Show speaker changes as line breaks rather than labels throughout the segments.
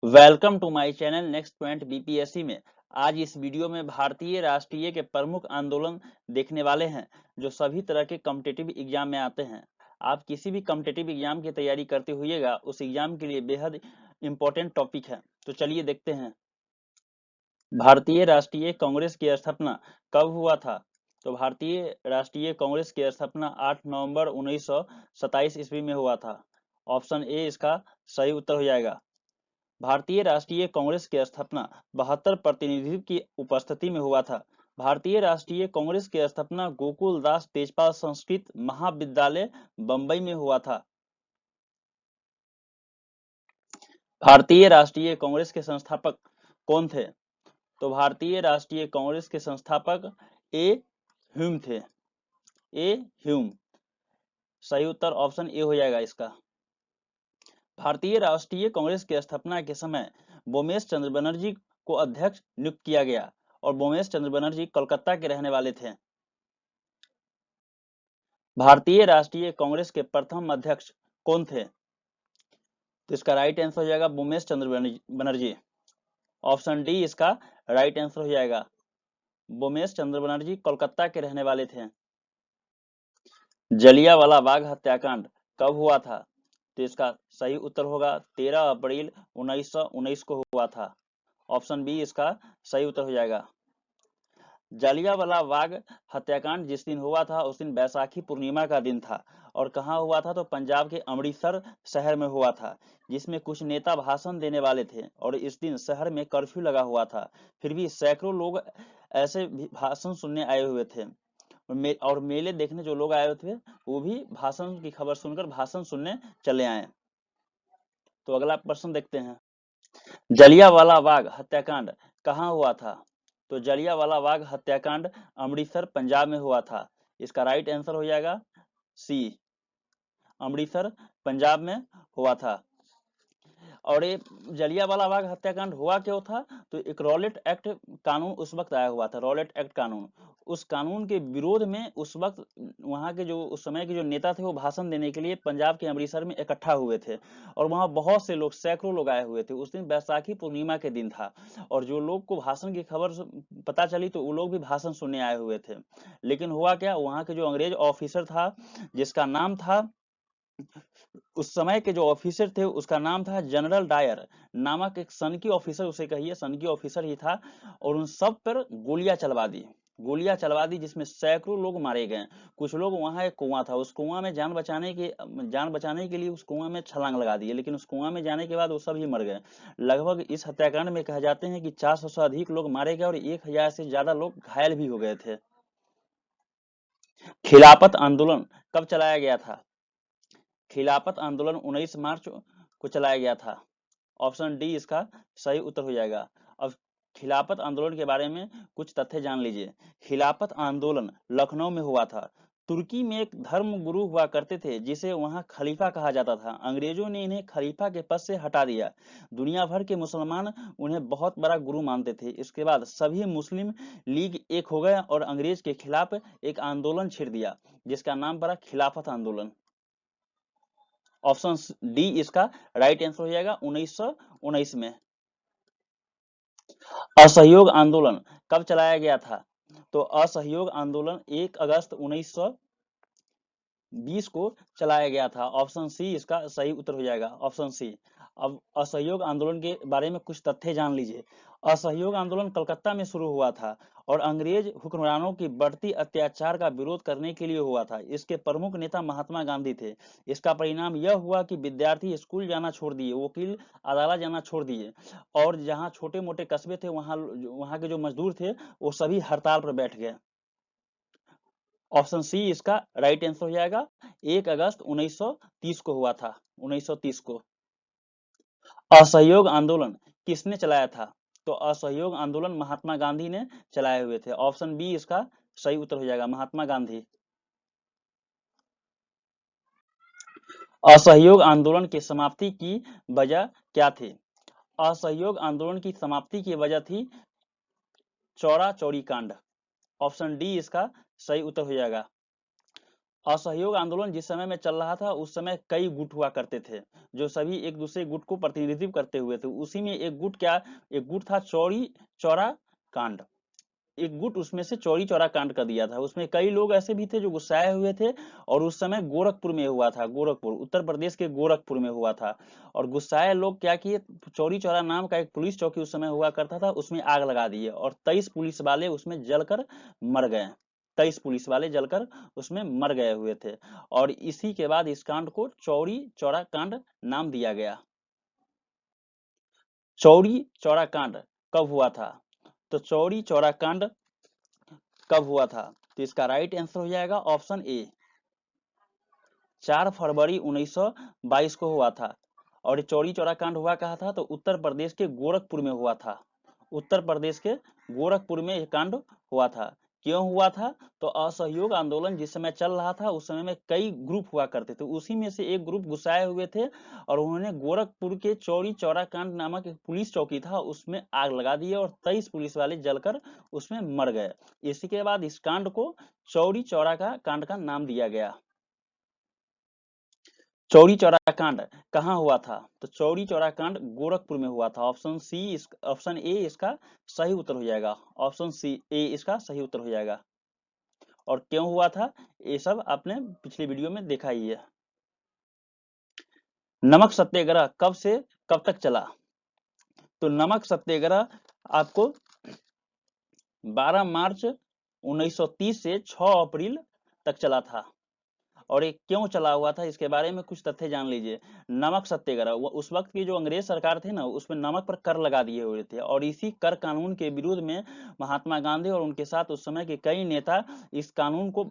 Welcome to my channel next point BPSC में। आज इस वीडियो में भारतीय राष्ट्रीय के प्रमुख आंदोलन देखने वाले हैं जो सभी तरह के कॉम्पिटिटिव एग्जाम में आते हैं। आप किसी भी कॉम्पिटिटिव एग्जाम की तैयारी करते होइएगा, उस एग्जाम के लिए बेहद इंपॉर्टेंट टॉपिक है। तो चलिए देखते हैं भारतीय राष्ट्रीय कांग्रेस की स्थापना कब हुआ था। तो भारतीय राष्ट्रीय कांग्रेस की स्थापना 8 नवंबर 1927 ईस्वी में हुआ था। ऑप्शन ए इसका सही उत्तर हो जाएगा। भारतीय राष्ट्रीय कांग्रेस की स्थापना 72 प्रतिनिधियों की उपस्थिति में हुआ था। भारतीय राष्ट्रीय कांग्रेस की स्थापना गोकुल दास तेजपाल संस्कृत महाविद्यालय बंबई में हुआ था। भारतीय राष्ट्रीय कांग्रेस के संस्थापक कौन थे? तो भारतीय राष्ट्रीय कांग्रेस के संस्थापक ए ह्यूम थे। ए ह्यूम सही उत्तर ऑप्शन ए हो जाएगा इसका। भारतीय राष्ट्रीय कांग्रेस की स्थापना के समय बोमेश चंद्र बनर्जी को अध्यक्ष नियुक्त किया गया और बोमेश चंद्र बनर्जी कोलकाता के रहने वाले थे। भारतीय राष्ट्रीय कांग्रेस के प्रथम अध्यक्ष कौन थे? तो इसका राइट आंसर हो जाएगा बोमेश चंद्र बनर्जी। ऑप्शन डी इसका राइट आंसर हो जाएगा। बोमेश चंद्र बनर्जी कोलकाता के रहने वाले थे। जलियांवाला बाग हत्याकांड कब हुआ था? तो इसका सही उत्तर होगा 13 अप्रैल 1919 को हुआ था। ऑप्शन बी इसका सही उत्तर हो जाएगा। जलियांवाला बाग हत्याकांड जिस दिन हुआ था उस दिन बैसाखी पूर्णिमा का दिन था और कहाँ हुआ था? तो पंजाब के अमृतसर शहर में हुआ था, जिसमें कुछ नेता भाषण देने वाले थे और इस दिन शहर में कर्फ्यू लगा हुआ था। फिर भी सैकड़ों लोग ऐसे भाषण सुनने आए हुए थे और मेले देखने जो लोग आए हुए थे वो भी भाषण की खबर सुनकर भाषण सुनने चले आए। तो अगला प्रश्न देखते हैं, जलियांवाला बाग हत्याकांड कहाँ हुआ था? तो जलियांवाला बाग हत्याकांड अमृतसर पंजाब में हुआ था। इसका राइट आंसर हो जाएगा सी, अमृतसर पंजाब में हुआ था। और ये जलियांवाला बाग हत्याकांड हुआ क्यों था? तो एक रॉलेट एक्ट कानून उस वक्त आया हुआ था, रॉलेट एक्ट कानून। उस कानून के विरोध में उस वक्त वहां के जो उस समय के जो नेता थे वो भाषण देने के लिए पंजाब के अमृतसर में इकट्ठा हुए थे और वहां बहुत से लोग, सैकड़ों लोग आए हुए थे। उस दिन बैसाखी पूर्णिमा के दिन था और जो लोग को भाषण की खबर पता चली तो वो लोग भी भाषण सुनने आए हुए थे। लेकिन हुआ क्या, वहां के जो अंग्रेज ऑफिसर था जिसका नाम था, उस समय के जो ऑफिसर थे उसका नाम था जनरल डायर नामक एक सनकी ऑफिसर, उसे कहिए सनकी ऑफिसर ही था, और उन सब पर गोलियां चलवा दी जिसमें सैकड़ों लोग मारे गए। कुछ लोग, वहां एक कुआं था, उस कुआं में जान बचाने के लिए उस कुआं में छलांग लगा दिए, लेकिन उस कुआं में जाने के बाद वो सभी मर गए। लगभग इस हत्याकांड में कहा जाते हैं कि 400 से अधिक लोग मारे गए और 1000 से ज्यादा लोग घायल भी हो गए थे। खिलाफत आंदोलन कब चलाया गया था? खिलाफत आंदोलन 19 मार्च को चलाया गया था। ऑप्शन डी इसका सही उत्तर हो जाएगा। अब खिलाफत आंदोलन के बारे में कुछ तथ्य जान लीजिए। खिलाफत आंदोलन लखनऊ में हुआ था। तुर्की में एक धर्म गुरु हुआ करते थे जिसे वहां खलीफा कहा जाता था। अंग्रेजों ने इन्हें खलीफा के पद से हटा दिया। दुनिया भर के मुसलमान उन्हें बहुत बड़ा गुरु मानते थे। इसके बाद सभी मुस्लिम लीग एक हो गए और अंग्रेज के खिलाफ एक आंदोलन छेड़ दिया जिसका नाम पड़ा खिलाफत आंदोलन। ऑप्शन डी इसका राइट आंसर हो जाएगा 1919 में। असहयोग आंदोलन कब चलाया गया था? तो असहयोग आंदोलन 1 अगस्त 1920 को चलाया गया था। ऑप्शन सी इसका सही उत्तर हो जाएगा, ऑप्शन सी। अब असहयोग आंदोलन के बारे में कुछ तथ्य जान लीजिए। असहयोग आंदोलन कलकत्ता में शुरू हुआ था और अंग्रेज हुक्मरानों की बढ़ती अत्याचार का विरोध करने के लिए हुआ था। इसके प्रमुख नेता महात्मा गांधी थे। इसका परिणाम यह हुआ कि विद्यार्थी स्कूल जाना छोड़ दिए, वकील अदालत जाना छोड़ दिए और जहां छोटे मोटे कस्बे थे वहां वहां के जो मजदूर थे वो सभी हड़ताल पर बैठ गए। ऑप्शन सी इसका राइट आंसर हो जाएगा। 1 अगस्त 1930 को हुआ था, 1930 को। असहयोग आंदोलन किसने चलाया था? तो असहयोग आंदोलन महात्मा गांधी ने चलाए हुए थे। ऑप्शन बी इसका सही उत्तर हो जाएगा, महात्मा गांधी। असहयोग आंदोलन की समाप्ति की वजह क्या थी? असहयोग आंदोलन की समाप्ति की वजह थी चौरा चौरी कांड। ऑप्शन डी इसका सही उत्तर हो जाएगा। असहयोग आंदोलन जिस समय में चल रहा था उस समय कई गुट हुआ करते थे जो सभी एक दूसरे गुट को प्रतिनिधित्व करते हुए थे। उसी में एक गुट था चौरी चौरा कांड। एक गुट उसमें से चौरी चौरा कांड कर दिया था। उसमें कई लोग ऐसे भी थे जो गुस्साए हुए थे और उस समय गोरखपुर में हुआ था। गोरखपुर उत्तर प्रदेश के गोरखपुर में हुआ था। और गुस्साए लोग क्या किए, चौरी चौरा नाम का एक पुलिस चौकी उस समय हुआ करता था, उसमें आग लगा दिए और 23 पुलिस वाले उसमें जलकर मर गए। 23 पुलिस वाले जलकर उसमें मर गए हुए थे। और इसी के बाद इस कांड को चौरी चौरा कांड नाम दिया गया। चौरी चौरा कांड कब हुआ था? तो चौरी चौरा कांड कब हुआ था? तो इसका राइट आंसर हो जाएगा ऑप्शन ए, 4 फरवरी 1922 को हुआ था। और चौरी चौरा कांड हुआ कहा था? तो उत्तर प्रदेश के गोरखपुर में हुआ था। उत्तर प्रदेश के गोरखपुर में यह कांड हुआ था। क्यों हुआ था? तो असहयोग आंदोलन जिस समय चल रहा था उस समय में कई ग्रुप हुआ करते थे। उसी में से एक ग्रुप गुस्साए हुए थे और उन्होंने गोरखपुर के चौरी चौरा कांड नामक एक पुलिस चौकी था उसमें आग लगा दी और 23 पुलिस वाले जलकर उसमें मर गए। इसी के बाद इस कांड को चौरी चौरा का कांड का नाम दिया गया। चौरी चौरा कांड कहाँ हुआ था? तो चौरी चौरा कांड गोरखपुर में हुआ था। ऑप्शन ए इसका सही उत्तर हो जाएगा। ऑप्शन सी ए इसका सही उत्तर हो जाएगा। और क्यों हुआ था ये सब आपने पिछले वीडियो में देखा ही है। नमक सत्याग्रह कब से कब तक चला? तो नमक सत्याग्रह आपको 12 मार्च 1930 से 6 अप्रैल तक चला था। और ये क्यों चला हुआ था इसके बारे में कुछ तथ्य जान लीजिए। नमक सत्याग्रह उस वक्त की जो अंग्रेज सरकार थी ना उसमें नमक पर कर लगा दिए हुए थे और इसी कर कानून के विरोध में महात्मा गांधी और उनके साथ उस समय के कई नेता इस कानून को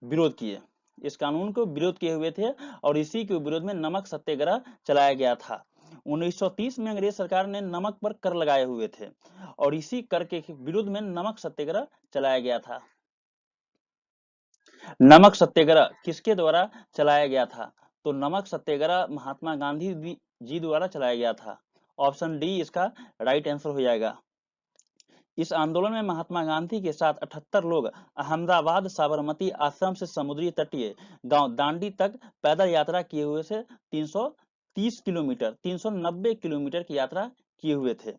विरोध किए। इस कानून को विरोध किए हुए थे और इसी के विरोध में नमक सत्याग्रह चलाया गया था। 1930 में अंग्रेज सरकार ने नमक पर कर लगाए हुए थे और इसी कर के विरुद्ध में नमक सत्याग्रह चलाया गया था। नमक सत्याग्रह किसके द्वारा चलाया गया था? तो नमक सत्याग्रह महात्मा गांधी जी द्वारा चलाया गया था। ऑप्शन डी इसका राइट आंसर हो जाएगा। इस आंदोलन में महात्मा गांधी के साथ 78 लोग अहमदाबाद साबरमती आश्रम से समुद्री तटीय गांव दांडी तक पैदल यात्रा किए हुए से 390 किलोमीटर की यात्रा किए हुए थे।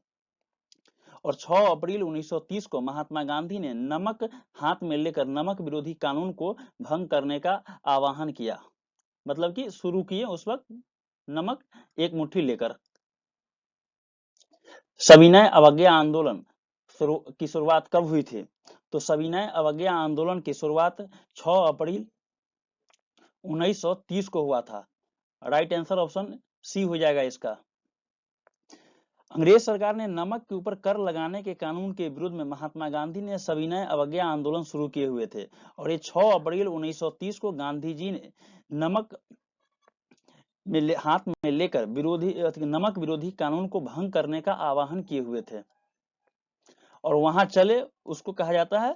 और 6 अप्रैल 1930 को महात्मा गांधी ने नमक हाथ में लेकर नमक विरोधी कानून को भंग करने का आह्वान किया। मतलब कि शुरू किए उस वक्त नमक एक मुट्ठी लेकर। सविनय अवज्ञा आंदोलन की शुरुआत कब हुई थी? तो सविनय अवज्ञा आंदोलन की शुरुआत 6 अप्रैल 1930 को हुआ था। राइट आंसर ऑप्शन सी हो जाएगा इसका। अंग्रेज सरकार ने नमक के ऊपर कर लगाने के कानून के विरुद्ध में महात्मा गांधी ने सविनय अवज्ञा आंदोलन शुरू किए हुए थे और ये 6 अप्रैल 1930 को गांधी जी ने नमक में हाथ में लेकर नमक विरोधी कानून को भंग करने का आह्वान किए हुए थे और वहां चले उसको कहा जाता है।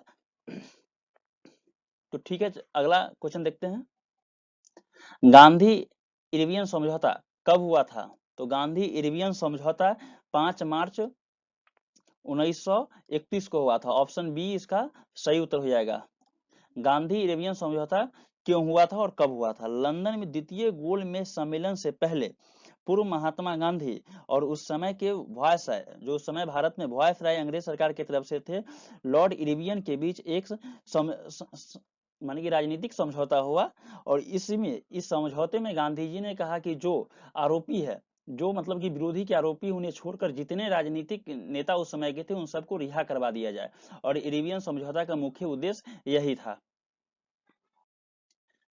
तो ठीक है, अगला क्वेश्चन देखते हैं। गांधी इरवियन समझौता कब हुआ था? तो गांधी इरवियन समझौता 5 मार्च 1931 को हुआ था। ऑप्शन बी इसका सही उत्तर हो जाएगा। गांधी इरवियन समझौता क्यों हुआ था और कब हुआ था? लंदन में द्वितीय गोलमेज सम्मेलन से पहले पूर्व महात्मा गांधी और उस समय के वायसराय, जो उस समय भारत में वायसराय अंग्रेज सरकार की तरफ से थे, लॉर्ड इरवियन के बीच एक मानी कि राजनीतिक समझौता हुआ और इस समझौते में गांधी जी ने कहा कि जो आरोपी है, जो मतलब कि विरोधी के आरोपी, उन्हें छोड़कर जितने राजनीतिक नेता उस समय के थे उन सबको रिहा करवा दिया जाए। और इरवियन समझौता का मुख्य उद्देश्य यही था।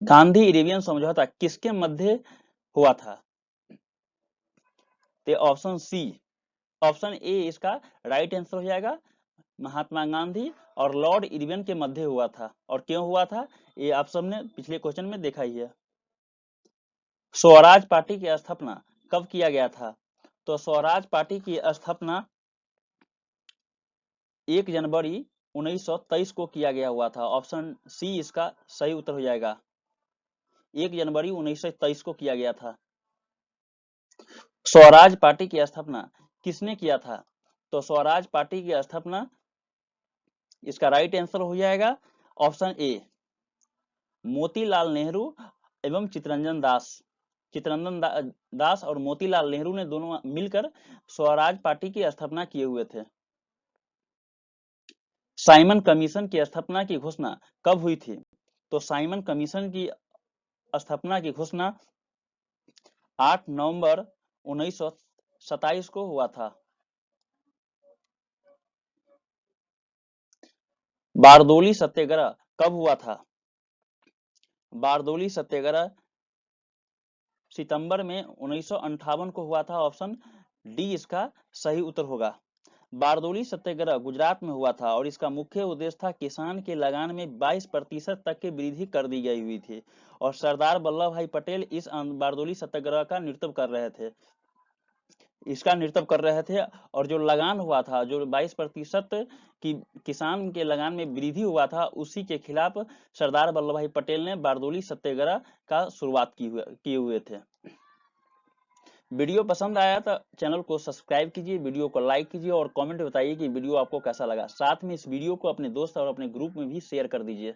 गांधी इरवियन समझौता किसके मध्य हुआ था? तो ऑप्शन सी, ऑप्शन ए इसका राइट आंसर हो जाएगा। महात्मा गांधी और लॉर्ड इरविन के मध्य हुआ था। और क्यों हुआ था ये आप सबने पिछले क्वेश्चन में देखा ही है। स्वराज पार्टी की स्थापना कब किया गया था? तो स्वराज पार्टी की स्थापना 1 जनवरी 1923 को किया गया हुआ था। ऑप्शन सी इसका सही उत्तर हो जाएगा। 1 जनवरी 1923 को किया गया था। स्वराज पार्टी की स्थापना किसने किया था? तो स्वराज पार्टी की स्थापना, इसका राइट आंसर हो जाएगा ऑप्शन ए, मोतीलाल नेहरू एवं चित्तरंजन दास और मोतीलाल नेहरू ने दोनों मिलकर स्वराज पार्टी की स्थापना किए हुए थे। साइमन कमीशन की स्थापना की घोषणा कब हुई थी? तो साइमन कमीशन की स्थापना की घोषणा 8 नवंबर 1927 को हुआ था। बारदोली सत्याग्रह कब हुआ था? बारदोली सत्याग्रह सितंबर में 1958 को हुआ था। ऑप्शन डी इसका सही उत्तर होगा। बारदोली सत्याग्रह गुजरात में हुआ था और इसका मुख्य उद्देश्य था किसान के लगान में 22% तक की वृद्धि कर दी गई हुई थी और सरदार वल्लभ भाई पटेल इस बारदोली सत्याग्रह का नेतृत्व कर रहे थे। और जो लगान हुआ था, जो 22% की किसान के लगान में वृद्धि हुआ था, उसी के खिलाफ सरदार वल्लभ भाई पटेल ने बारदोली सत्याग्रह का शुरुआत किए हुए थे। वीडियो पसंद आया तो चैनल को सब्सक्राइब कीजिए, वीडियो को लाइक कीजिए और कमेंट बताइए कि वीडियो आपको कैसा लगा। साथ में इस वीडियो को अपने दोस्त और अपने ग्रुप में भी शेयर कर दीजिए।